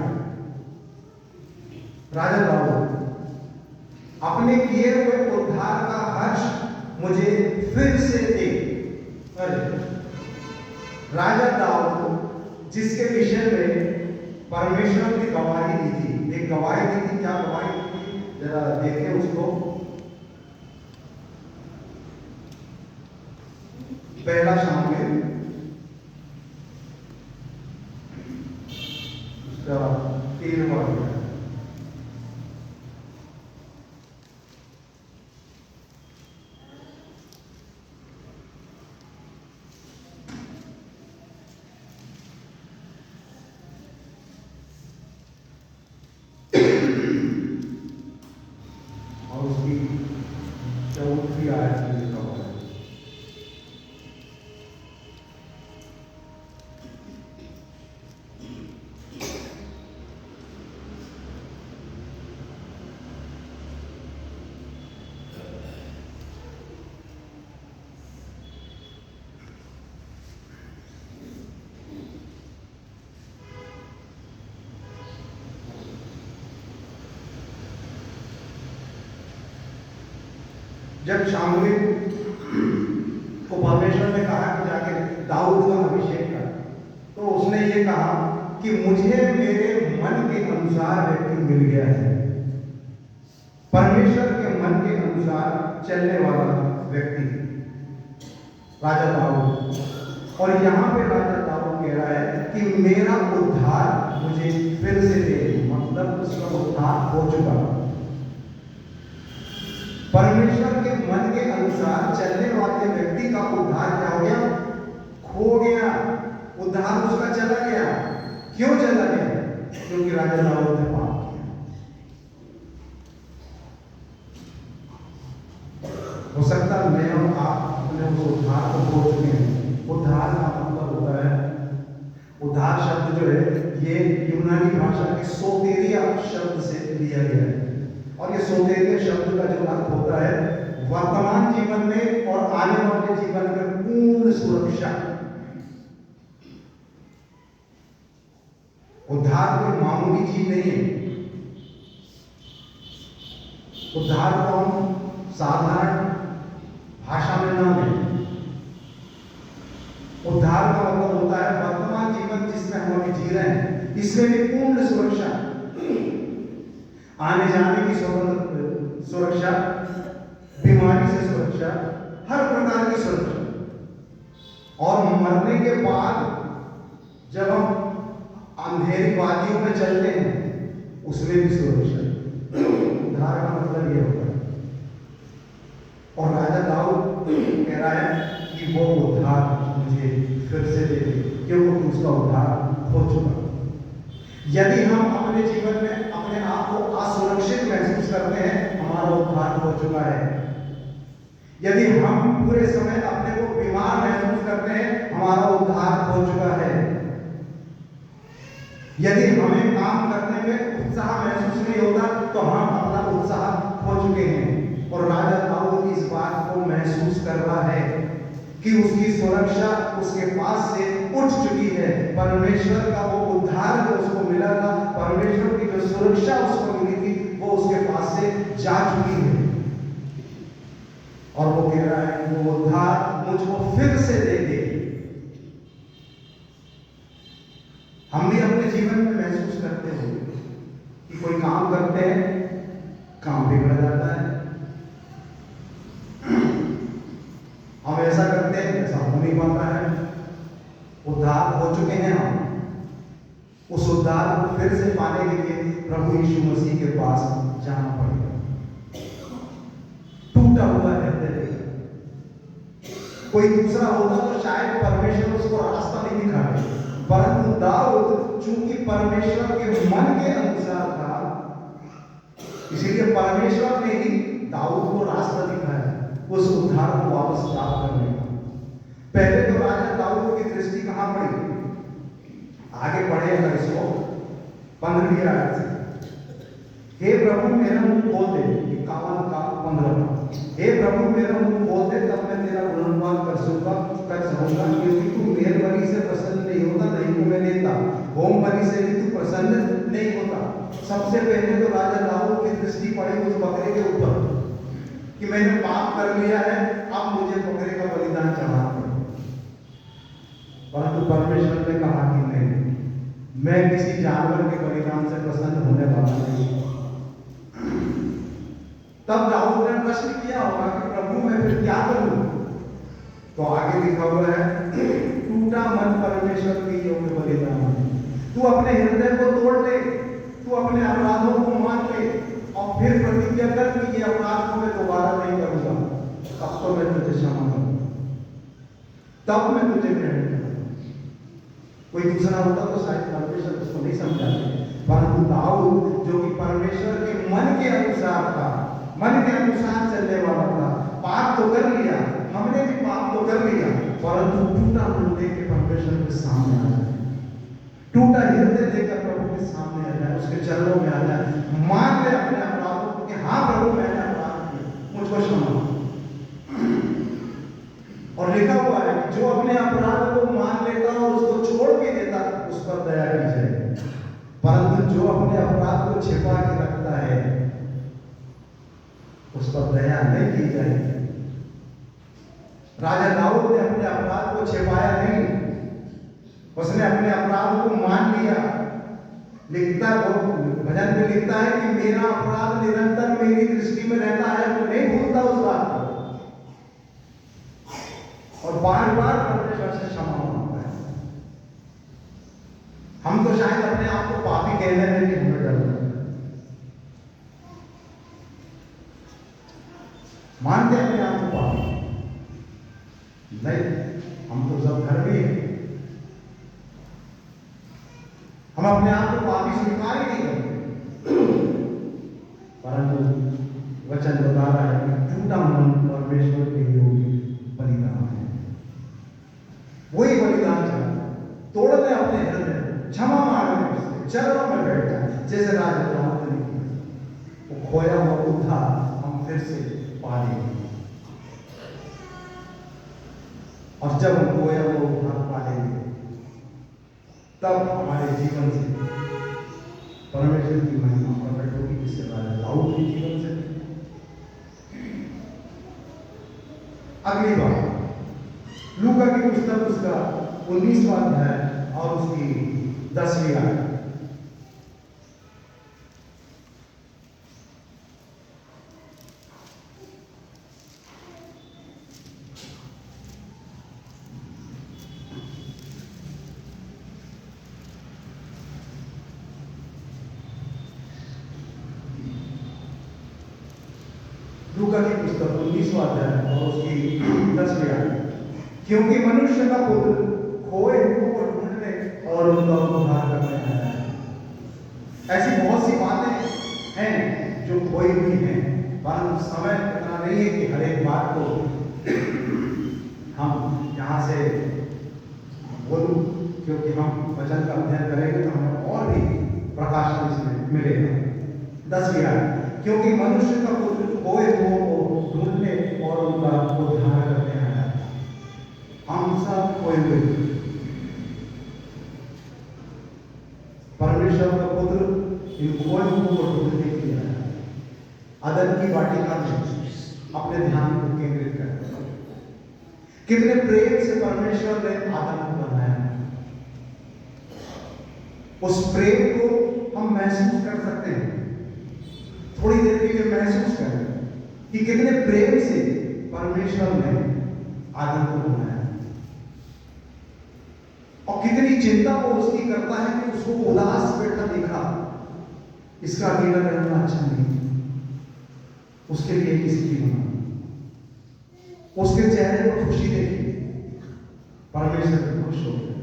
राजा दाऊद अपने किए हुए उद्धार का हर्ष मुझे फिर से दे। राजा दाऊद जिसके विषय में परमेश्वर ने गवाही दी थी, एक गवाही दी थी। क्या गवाही दी थी? जरा देखें उसको। पहला शामिल उसका 13वां अध्याय। और उसकी 14वीं आयत में लिखा हुआ है, जब शामूएल को परमेश्वर ने कहा कि जाके दाऊद का अभिषेक कर, तो उसने ये कहा कि मुझे मेरे मन के अनुसार व्यक्ति मिल गया है। परमेश्वर के मन के अनुसार चलने वाला व्यक्ति राजा दाऊद। और यहां पे राजा दाऊद कह रहा है कि मेरा उद्धार मुझे फिर से दे, मतलब उसका उद्धार हो चुका। परमेश्वर के मन के अनुसार चलने वाले व्यक्ति का उद्धार क्या हो गया? खो गया। उद्धार उसका चला गया। क्यों चला गया? क्योंकि राजा दाऊद ने पाप किया। हो सकता है मैं और आप अपने उस उद्धार को खो चुके हैं। उद्धार का मतलब होता है, उद्धार शब्द जो है ये यूनानी भाषा के सोतेरिया शब्द से लिया गया है। और ये सोतेरिया शब्द का जो अर्थ होता है वर्तमान जीवन में और आने वाले जीवन में पूर्ण सुरक्षा। उद्धार कोई मामूली चीज नहीं है। उद्धार को हम साधारण भाषा में ना लें। उद्धार का मतलब होता है वर्तमान जीवन जिसमें हम अभी जी रहे हैं इसमें भी पूर्ण सुरक्षा, आने जाने की सुरक्षा, बीमारी से सुरक्षा, हर प्रकार की सुरक्षा। और मरने के बाद जब हम अंधेरी वादियों में चलते हैं उसमें भी सुरक्षा। उद्धार का मतलब ये होता है। और राजा दाऊद कह रहा है कि वो उद्धार मुझे फिर से दे दे, क्योंकि उसका उद्धार हो चुका। यदि हम अपने जीवन में अपने आप को असुरक्षित महसूस करते हैं, हमारा उद्धार हो चुका है। यदि हम पूरे समय अपने को बीमार महसूस करते हैं, हमारा उद्धार हो चुका है। यदि हमें काम करने में उत्साह महसूस नहीं होता तो हम अपना उत्साह खो चुके हैं। और राजा दाऊद इस बात को महसूस कर रहा है कि उसकी सुरक्षा उसके पास से उठ चुकी है। परमेश्वर का वो उद्धार जो उसको मिला था, परमेश्वर की जो सुरक्षा उसको मिली थी, वो उसके पास से जा चुकी है। और वो कह रहा है कि वो उद्धार मुझको फिर से दे दे। हम भी अपने जीवन में महसूस करते हैं कि कोई काम करते हैं, काम बिगड़ जाता है। हम ऐसा करते हैं, ऐसा हो नहीं पाता है। उद्धार हो चुके हैं हम। उस उद्धार को फिर से पाने के लिए प्रभु यीशु मसीह के पास जाना पड़ेगा। टूटा हुआ हृदय, कोई दूसरा होता तो शायद परमेश्वर उसको रास्ता नहीं दिखाते, परंतु दाऊद चूंकि परमेश्वर के मन के अनुसार था, इसीलिए परमेश्वर ने ही दाऊद को रास्ता दिखाया उस उद्धार को वापस प्राप्त करने का। पहले तो राजा दाऊद की दृष्टि कहां पड़ी? आगे बढ़े अगर इसको 15वीं आयत से, हे प्रभु मेरा मुंह खोल दे। 51 का 15। हे प्रभु मेरा मुंह खोल दे, तब मैं तेरा गुणगान कर सकूंगा, क्योंकि तू मेल बलि से प्रसन्न नहीं होता, नहीं तो मैं देता। होम बलि से भी तू प्रसन्न नहीं होता। सबसे पहले तो राजा दाऊद की दृष्टि पड़ी उस बकरे के ऊपर कि मैंने पाप कर लिया है, अब मुझे बकरे का बलिदान चढ़ाना पड़ेगा। परंतु परमेश्वर ने कहा कि नहीं, मैं किसी जानवर के बलिदान से प्रसन्न होने वाला नहीं। तब दाऊद ने प्रश्न किया होगा कि प्रभु मैं फिर क्या करूं? तो आगे लिखा हुआ है, टूटा मन परमेश्वर के योग्य बलिदान है। तू अपने हृदय को तोड़ ले, तू अपने अपराधों को मान ले और फिर प्रतिज्ञा कर कि ये अपराध को मैं दोबारा नहीं करूंगा। तब तो मैं तुझे क्षमा करूंगा, तब मैं तुझे ग्रहण करूंगा। कोई दूसरा होता तो शायद परमेश्वर उसको नहीं समझाते, परंतु दाऊद जो कि परमेश्वर के मन के अनुसार था, मन के अनुसार चलने वाला था, पाप तो कर लिया, हमने भी पाप तो कर लिया, परंतु टूटा मन लेके परमेश्वर के सामने आ जाए, टूटा हृदय लेकर प्रभु के सामने आ जाए, उसके चरणों में आ जाए, मान ले अपने अपराधों को कि हाँ प्रभु मैंने अपराध किया, मुझको क्षमा। और लिखा हुआ है जो अपने अपराध को मान लेता और उसको छोड़ के देता उस पर दया की जाए, परंतु जो अपने अपराध को छिपा के रखता है उस पर दया नहीं की जाएगी। राजा दाऊद ने अपने अपराध को छिपाया नहीं, उसने अपने अपराध को मान लिया। लिखता वो भजन में लिखता है कि मेरा अपराध निरंतर मेरी दृष्टि में रहता है, तो नहीं भूलता उस बात को और बार बार परमेश्वर से क्षमा मांगता है। हम तो शायद अपने आप को पापी कहने में भी हमें डर लगता है, मानते हैं अपने आप को पापी नहीं, हम तो सब घर भी हैं, हम अपने आप को पापी स्वीकार ही नहीं करते, परंतु वचन बता रहा है कि टूटा मन परमेश्वर के योग्य बलिदान है। वही बलिदान चाहता, तोड़ दे अपने हृदय, क्षमा मांगे जैसे राजा दाऊद ने किया। वो खोया हुआ उद्धार हम फिर से पा लेंगे। और जब हम खोया हुआ उद्धार पा लेंगे, तब हमारे जीवन से परमेश्वर की महिमा प्रकट होगी, जिससे राजा दाऊद के जीवन से। अगली बात लूका की पुस्तक उसका 19वां अध्याय और उसकी 10वीं आयत। लूका की पुस्तक 19वां अध्याय और उसकी 10वीं आयत। क्योंकि मनुष्य का पुत्र खोए हुओं को ढूंढने और उनका उद्धार करने आया है। ऐसी बहुत सी बातें हैं जो खोई हुई हैं, परंतु समय इतना नहीं है कि हर एक बात को हम यहाँ से बोलूं, क्योंकि हम वचन का अध्ययन करेंगे तो हमें और भी प्रकाशन इसमें मिलेगा। 10वीं आयत। क्योंकि मनुष्य का पुत्र खोए हुओं को ढूंढने और उनका उद्धार करने आया है। हम सब खोए हुए, परमेश्वर का पुत्र इन खोए हुओं को ढूंढने के लिए आया है। अदन की वाटिका में अपने ध्यान को केंद्रित करें। कितने प्रेम से परमेश्वर ने आदम को बनाया। उस प्रेम को हम महसूस कर सकते हैं। थोड़ी देर के लिए महसूस करें कि कितने प्रेम से परमेश्वर ने आदम को बनाया और कितनी चिंता वो उसकी करता है कि उसको उदास बैठा देखा, इसका अकेला रहना अच्छा नहीं। उसके लिए किसी की बना, उसके चेहरे पर खुशी देखी, परमेश्वर खुश हो गए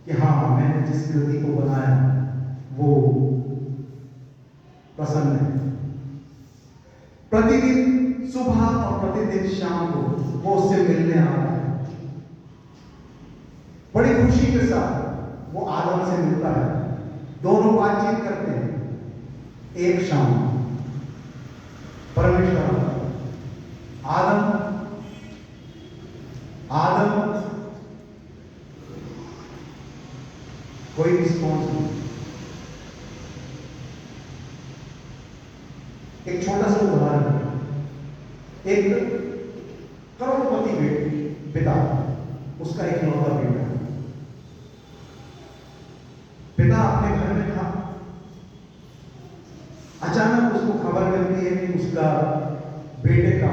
कि हाँ, मैंने जिस कृति को बनाया वो प्रसन्न है। प्रतिदिन सुबह और प्रतिदिन शाम को वो उससे मिलने आ रहा है। बड़ी खुशी के साथ वो आदम से मिलता है, दोनों बातचीत करते हैं। एक शाम परमेश्वर आदम कोई रिस्पॉन्स नहीं। एक छोटा सा उदाहरण, एक करोड़पति पिता, उसका एक लौता बेटा। पिता अपने घर में था, अचानक उसको खबर मिलती है कि उसका बेटे का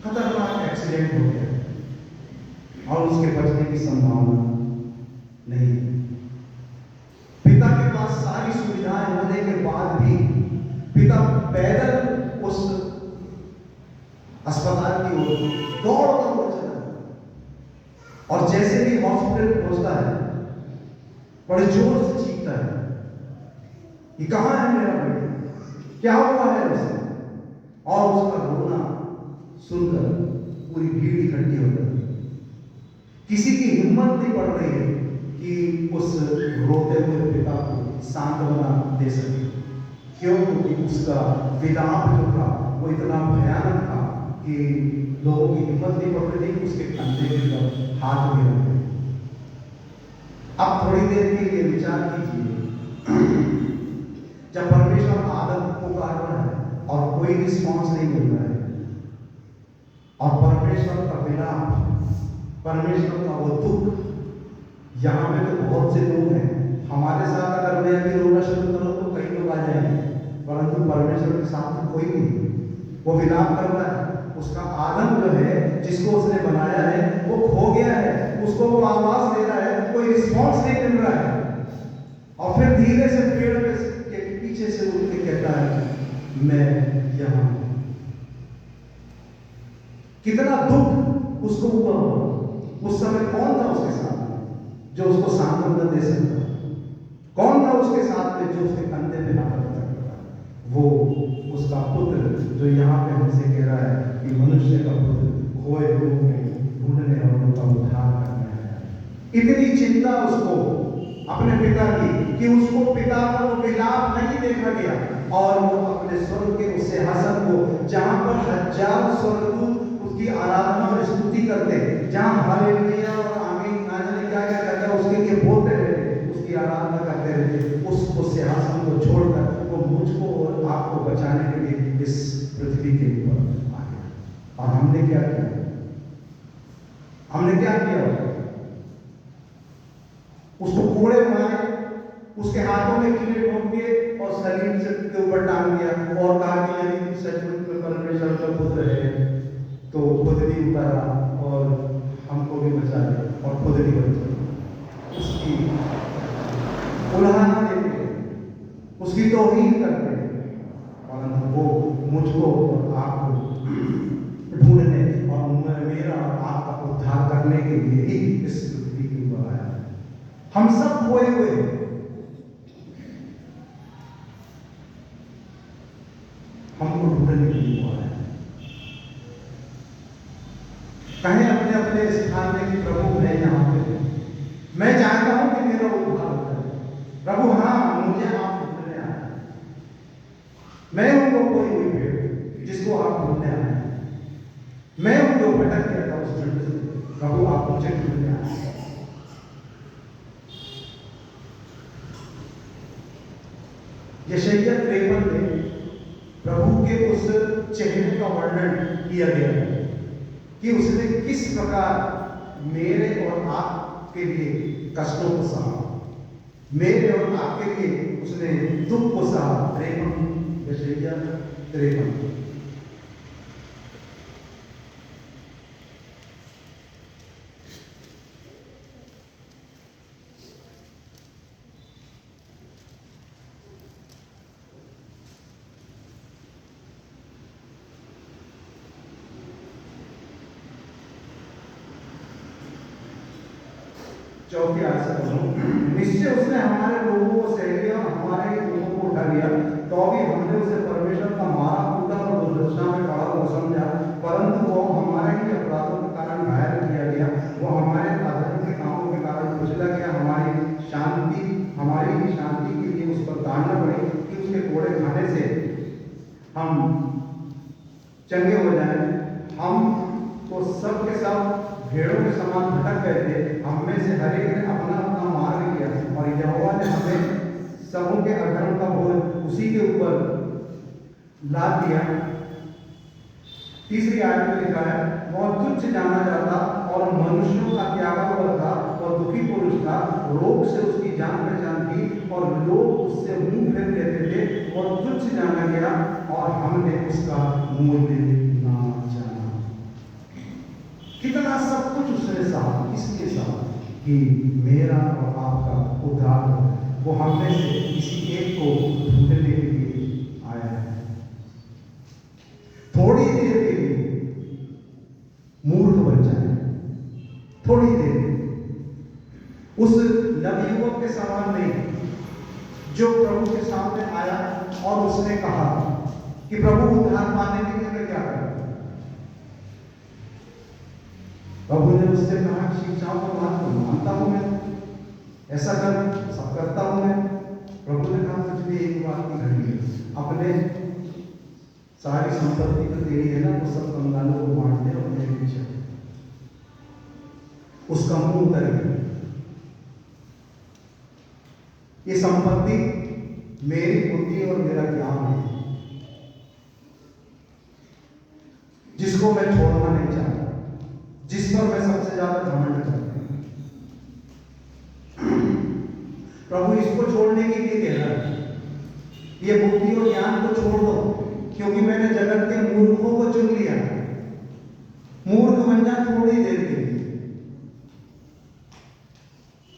खतरनाक एक्सीडेंट हो गया और उसके बचने की संभावना नहीं। पिता के पास सारी सुविधाएं होने के बाद भी पिता पैदल उस अस्पताल की ओर दौड़ता हुआ चला और जैसे भी हॉस्पिटल पहुंचता है, बड़े जोर से चीखता है कि कहां है मेरा बेटा, क्या हुआ है उसे। और उसका रोना सुनकर पूरी भीड़ इकट्ठी हो गई। किसी की हिम्मत नहीं पड़ रही है कि उस रोते हुए पिता को सांत्वना दे सके। क्यों? क्योंकि उसका विलाप जो था वो इतना भयानक था कि लोगों की हिम्मत नहीं पड़ रही थी उसके कंधे पर हाथ भी रखते। अब थोड़ी देर के लिए विचार कीजिए, जब परमेश्वर आदम को पुकार रहा है और कोई रिस्पॉन्स नहीं मिल रहा है, और परमेश्वर का विलाप, परमेश्वर का वो दुख। यहाँ में तो बहुत से लोग हैं, हमारे साथ अगर मैं अभी रोना शुरू करूं तो कई लोग आ जाएंगे, परंतु परमेश्वर के साथ तो कोई नहीं। वो विलाप करता है, उसका आदम जो है जिसको उसने बनाया है वो खो गया है, उसको वो आवाज दे रहा है, कोई रिस्पॉन्स नहीं मिल रहा है। और फिर धीरे से पेड़ के पीछे से उठ के कहता है मैं यहाँ हूं। कितना दुख उसको हुआ। उस समय कौन था उसके साथ जो उसको सांत्वना दे सकता? कौन था उसके साथ में जो उसके कंधे में हाथ रख सकता? वो उसका पुत्र जो यहाँ पे हमसे कह रहा है कि मनुष्य का पुत्र खोए हुओं में ढूंढने और उनका उद्धार करने आया। इतनी चिंता उसको अपने पिता की कि उसको पिता का वो विलाप नहीं देखा गया, और वो अपने स्वर्ग के उस सिंहासन को, जहां पर हजारों स्वर्गदूत उसकी आराधना और स्तुति करते, जहां हालेलुया और आमीन ना जाने क्या क्या कहता है उसके लिए बोलते रहते, उसकी आराधना करते रहते, उसको सिंहासन को छोड़कर वो मुझको और आपको बचाने के लिए इस पृथ्वी के ऊपर आ गया। और हमने क्या किया? हमने क्या किया? उसको कोड़े मारे, उसके हाथों में कीड़े ठोक दिए और सलीब से के ऊपर टांग दिया, और कहा कि यदि सचमुच में परमेश्वर का पुत्र है तो खुद भी उतारा और हमको भी बचा लिया और खुद भी बचा। उसकी उल्हाना देते, उसकी तौहीन करते, परंतु वो मुझको और आपको ढूंढने और मेरा और आपका उद्धार करने के लिए ही इस पृथ्वी के ऊपर आया। हम सब खोए हुए हैं, हमको ढूंढने के लिए हुआ है। कहें अपने अपने स्थान में कि प्रभु मैं यहाँ पे, मैं जानता हूं कि मेरा उद्धार होता है। प्रभु हाँ, मुझे आप ढूंढने आए, मैं उनको कोई हुई भेड़ जिसको आप ढूंढने आए, मैं हूं जो भटक गया था उस झुंड से, प्रभु आप मुझे ढूंढने आए। यशायाह 53 में प्रभु के उस चेहरे का वर्णन किया गया है कि उसने किस प्रकार मेरे और आपके लिए कष्टों को सहा, मेरे और आपके लिए उसने दुख को सहा। 53 यशायाह 53। चौथी आयत से पढ़ूं। निश्चय उसने हमारे लोगों को सह लिया, हमारे लोगों को उठा लिया, तो भी हमने उसे परमेश्वर का मारा कूटा और दुर्दशा में पड़ा हुआ समझा। परंतु वो हमारे ही अपराधों के कारण घायल किया गया, वो हमारे अधर्म के कामों के कारण कुचला गया। हमारी शांति के लिए उस पर ताड़ना पड़ी कि उसके कोड़े खाने से हम चंगे हो जाएं। हम तो सब के सब भेड़ों के समान भटक गए थे, हम में से हर एक ने अपना अपना मार्ग किया, और यहोवा ने हमें सबों के अधर्म का बोझ उसी के ऊपर लाद दिया। तीसरी आयत में लिखा है, वह तुच्छ जाना जाता और मनुष्यों का त्यागा हुआ था और दुखी पुरुष था, रोग से उसकी जान पहचान थी और लोग उससे मुंह फेर लेते थे, और तुच्छ जाना गया और हमने उसका मूल्य ना जाना। कितना सब कुछ उसने सहा, इसलिए सहा कि मेरा और आपका उद्धार हो। वो हमने से किसी एक को ढूंढने के लिए आया है। थोड़ी देर के लिए मूर्ख बन जाए, थोड़ी देर उस नवयुवक के समान नहीं जो प्रभु के सामने आया और उसने कहा कि प्रभु उद्धार पाने के लिए मैं क्या करूं। प्रभु ने उससे कहा, शिक्षाओं को मानता हूं मैं, ऐसा कर सब करता हूं मैं। प्रभु ने कहा, मुझे भी एक बात की घड़ी है, अपने सारी संपत्ति तो तेरी है ना, वो सब कंगालों को बांट दे और मेरे पीछे। उसका मुंह उतर गया। ये संपत्ति मेरी बुद्धि और मेरा ज्ञान है, जिसको मैं छोड़ना नहीं चाहता, जिस पर मैं सबसे ज्यादा घमंड करता हूं। प्रभु इसको छोड़ने के लिए कह रहा है, ये बुद्धि और ज्ञान को छोड़ दो, क्योंकि मैंने जगत के मूर्खों को चुन लिया। मूर्ख बन जा थोड़ी देर के लिए।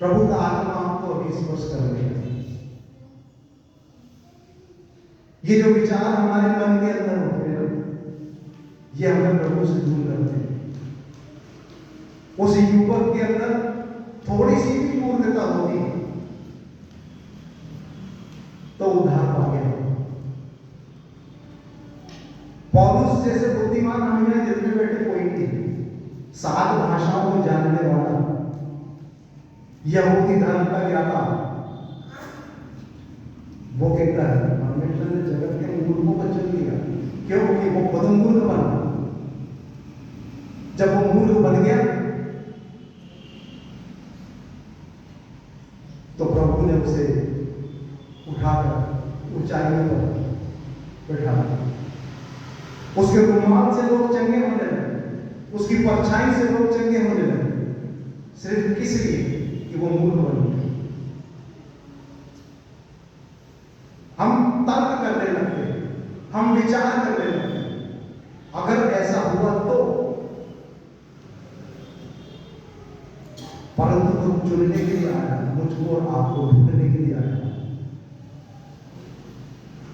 प्रभु का आत्मा आपको अभी स्पर्श कर रही है। ये जो विचार हमारे मन के अंदर होते हैं, ये हमें प्रभु से दूर करते हैं। उस युवक के अंदर थोड़ी सी भी मूर्खता होती तो उद्धार पा गया। पौलुस जैसे बुद्धिमान हम यहाँ जितने बैठे कोई नहीं। 7 भाषाओं को जानने वाला, यहूदी धर्म का ज्ञाता, वो कहता है परमेश्वर ने जगत के मूर्खों को चुन लिया, क्योंकि वो खुद मूर्ख बना। जब वो मूर्ख बन गया तो प्रभु ने उसे उठाकर ऊंचाइयों पर बैठा। उसके रुमाल से लोग चंगे होने लगे, उसकी परछाई से लोग चंगे होने लगे, सिर्फ इसलिए कि वो मूर्ख बन गया। हम तर्क करने लगते, हम विचार करने लगते, अगर ऐसा हुआ तो, परंतु तो चुनने के लिए आया, मुझको और आपको ढूंढने के लिए आया।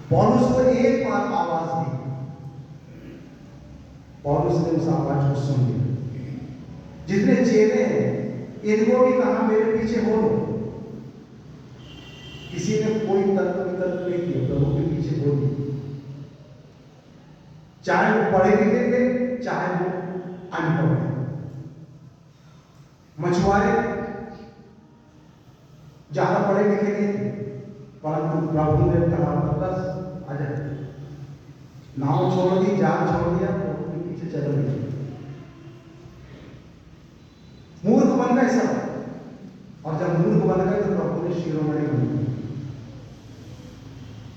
पौलुस को एक बार आवाज दी, पौलुस ने उस आवाज को सुन लिया। जितने चेले हैं इनको भी कहा मेरे पीछे हो लो। किसी ने कोई तर्क वितर्क नहीं किया, प्रभु के पीछे हो लो। चाहे वो पढ़े लिखे थे, चाहे वो अनपढ़ थे, मछुआरे ज्यादा पढ़े लिखे नहीं थे, परंतु प्रभु ने कहा बस आजा, नाव छोड़ दी, जाल छोड़ दिया, प्रभु के पीछे चल रही। मूर्ख बन गए सब, और जब मूर्ख बन गए तो प्रभु ने शिरोमणि बन गए,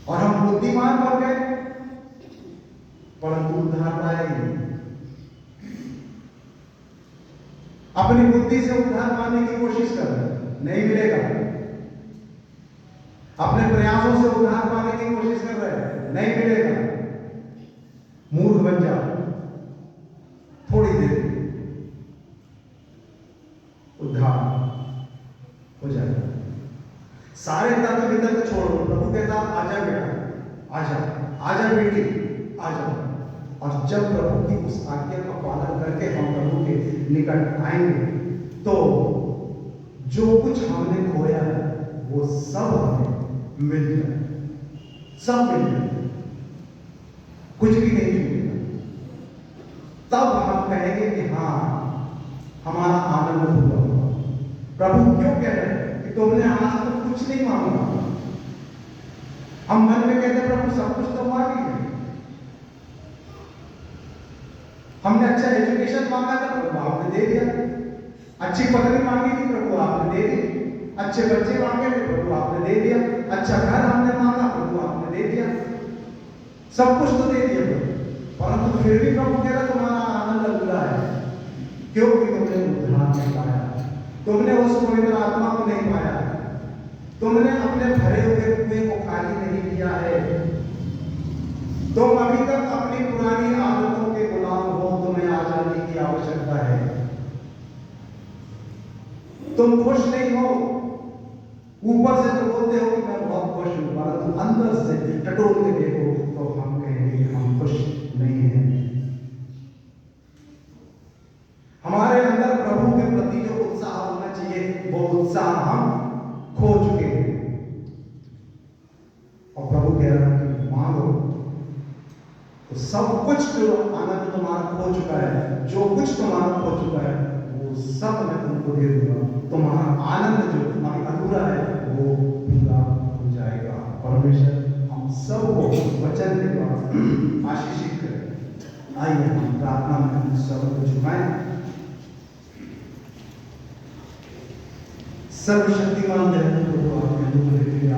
और हम बुद्धिमान बन गए, परंतु उद्धार पाए नहीं। अपनी बुद्धि से उद्धार पाने की कोशिश कर रहे, नहीं मिलेगा। अपने प्रयासों से उद्धार पाने की कोशिश कर रहे, नहीं मिलेगा। मूर्ख बन जाओ, थोड़ी देर उद्धार हो जाएगा। सारे तर्क वितर्क छोड़ो, प्रभु कहता आजा बेटा, आजा, आजा बेटी, आजा। और जब प्रभु की उस आज्ञा का पालन करके हम प्रभु के निकट आएंगे तो जो कुछ हमने खोया है वो सब हमें मिल जाए, सब मिल जाए, कुछ भी नहीं छूटेगा। तब हम कहेंगे कि हाँ हमारा आनंद पूरा हुआ। प्रभु क्यों कह रहे हैं कि तुमने आज तक कुछ नहीं मांगा। हम मन में कहते प्रभु सब कुछ तो मांग लिया, हमने अच्छा एजुकेशन मांगा था, प्रभु आपने दे दिया। अच्छी पत्नी मांगी थी, प्रभु आपने दे दी। अच्छे बच्चे मांगे थे, प्रभु आपने दे दिया। अच्छा घर हमने मांगा, प्रभु आपने दे दिया। सब कुछ तो दे दिया, परंतु फिर भी प्रभु कह रहा तुम्हारा आनंद अधूरा है, क्योंकि तुमने उद्धार नहीं पाया, तुमने उस पवित्र आत्मा को नहीं पाया, तुमने अपने भरे हुए कुएं को खाली नहीं किया है। तुम अभी तक अपनी पुरानी आदतों के गुलाम हो, तुम्हें आजादी की आवश्यकता है। तुम खुश नहीं हो, ऊपर से तो बोलते हो कि मैं बहुत खुश हूं, परंतु अंदर से टटोल के देखो तो हम कहेंगे कि हम खुश नहीं हैं। हमारे अंदर प्रभु के प्रति जो उत्साह होना चाहिए वो उत्साह हम खो चुके हैं। और प्रभु कह रहा है कि मांगो तो सब कुछ जो आनंद तुम्हारा खो चुका है, जो कुछ तुम्हारा खो चुका है, वो सब मैं तुमको दे दूंगा। तुम्हारा आनंद जो तुम्हारी अधूरा है वो पूरा हो जाएगा। परमेश्वर हम सबको वचन के द्वारा आशीषित करें। आइए हम प्रार्थना में सब को झुकाएं। सर्वशक्तिमान